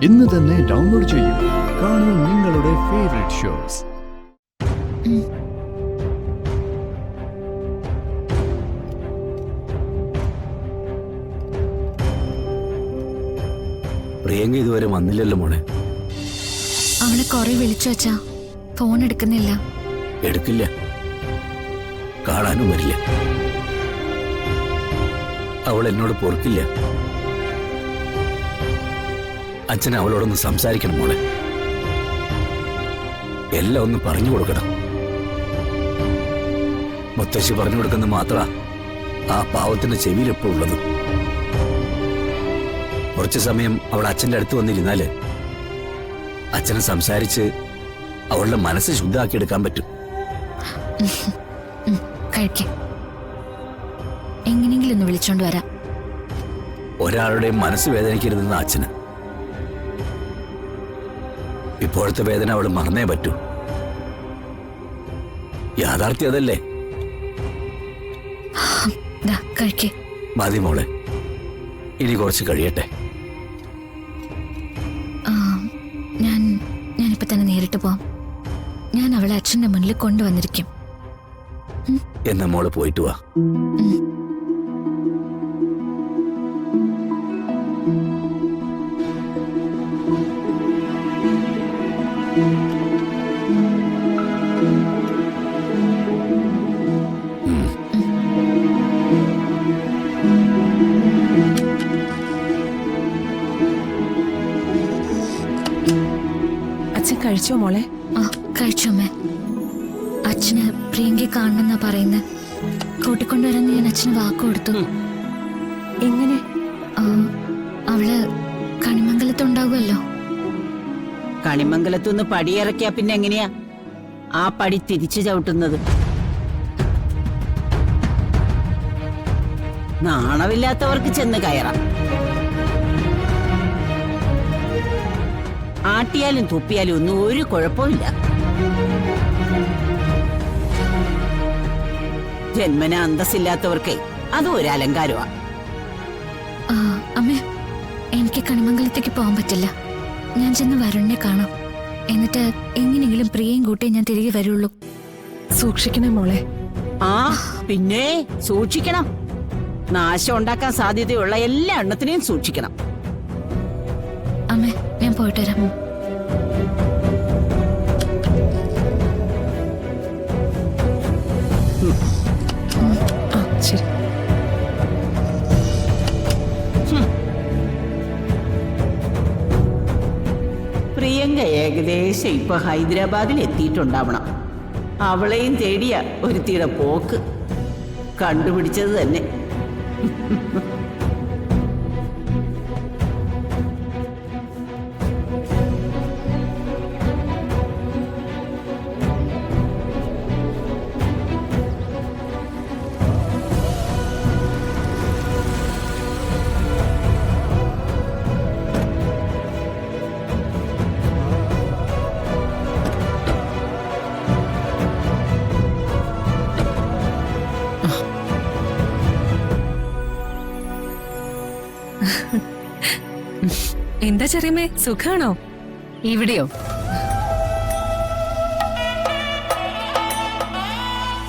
ഇന്ന് തന്നെ ഡൗൺലോഡ് ചെയ്യൂ. കാണൂ നിങ്ങളുടെ ഫേവറേറ്റ് ഷോസ്. പ്രിയങ്ക ഇതുവരെ വന്നില്ലല്ലോ മോളെ. അവളെ കുറെ വിളിച്ചു വച്ചാ ഫോൺ എടുക്കുന്നില്ല. എടുക്കില്ല, കാണാനും വരില്ല. അവൾ എന്നോട് പൊറുക്കില്ല. അച്ഛൻ അവളോടൊന്ന് സംസാരിക്കണം മോളെ. എല്ലാം ഒന്ന് പറഞ്ഞു കൊടുക്കണം. മുത്തശ്ശി പറഞ്ഞു കൊടുക്കുന്നത് മാത്ര ആ പാവത്തിന്റെ ചെവിയിലെപ്പോ ഉള്ളത്. കുറച്ചു സമയം അവൾ അച്ഛന്റെ അടുത്ത് വന്നിരുന്നാല് അച്ഛനെ സംസാരിച്ച് അവളുടെ മനസ്സ് ശുദ്ധമാക്കി എടുക്കാൻ പറ്റും. എങ്ങനെയെങ്കിലും ഒന്ന് വിളിച്ചോണ്ട് വരാം. ഒരാളുടെയും മനസ്സ് വേദനിക്കരുതെന്ന് അച്ഛന്. ഇപ്പോഴത്തെ വേദന അവൾ മറന്നേ പറ്റൂ. യാഥാർത്ഥ്യം അതല്ലേ? മതി മോളെ, ഇനി കുറച്ച് കഴിയട്ടെ. ഞാനിപ്പോ തന്നെ നേരിട്ട് പോവാം. ഞാൻ അവളെ അച്ഛന്റെ മുന്നിൽ കൊണ്ടുവന്നിരിക്കും. എന്നാ മോള് പോയിട്ട് വാ. അച്ഛൻ കഴിച്ചോ മോളെ? ആ കഴിച്ചു അമ്മേ. അച്ഛന് പ്രിയങ്കയെ കാണണമെന്നാ പറയുന്നത്. കൂട്ടിക്കൊണ്ടുവരാൻ ഞാൻ അച്ഛന് വാക്ക് കൊടുത്തു. എങ്ങനെ? അവള് കണിമംഗലത്തുണ്ടാവുമല്ലോ. കണിമംഗലത്തുനിന്ന് പടിയിറക്കിയാ പിന്നെ എങ്ങനെയാ ആ പടി തിരിച്ചു ചവിട്ടുന്നത്? നാണമില്ലാത്തവർക്ക് ചെന്ന് കയറാം. ആട്ടിയാലും തുപ്പിയാലും ഒന്നും ഒരു കുഴപ്പമില്ല. ജന്മന അന്തസ്സില്ലാത്തവർക്കേ അതും ഒരു അലങ്കാരമാണ്. അമ്മേ, എനിക്ക് കണിമംഗലത്തേക്ക് പോകാൻ പറ്റില്ല. ഞാൻ ചെന്ന് വരുണിനെ കാണാം. എന്നിട്ട് എങ്ങനെയെങ്കിലും പ്രിയയും കൂട്ടി ഞാൻ തിരികെ വരുള്ളൂ. സൂക്ഷിക്കണേ മോളെ. ആ പിന്നെ സൂക്ഷിക്കണം. നാശം ഉണ്ടാക്കാൻ സാധ്യതയുള്ള എല്ലാ എണ്ണത്തിനെയും സൂക്ഷിക്കണം. അമ്മേ, ഞാൻ പോയിട്ട് വരാം. ശരി. പ്രിയങ്ക ഏകദേശം ഇപ്പൊ ഹൈദരാബാദിൽ എത്തിയിട്ടുണ്ടാവണം. അവളെയും തേടിയ ഒരുത്തിയുടെ പോക്ക്. കണ്ടുപിടിച്ചത് തന്നെ. എന്താ ചെറിയമ്മേ, സുഖാണോ? ഇവിടെയോ?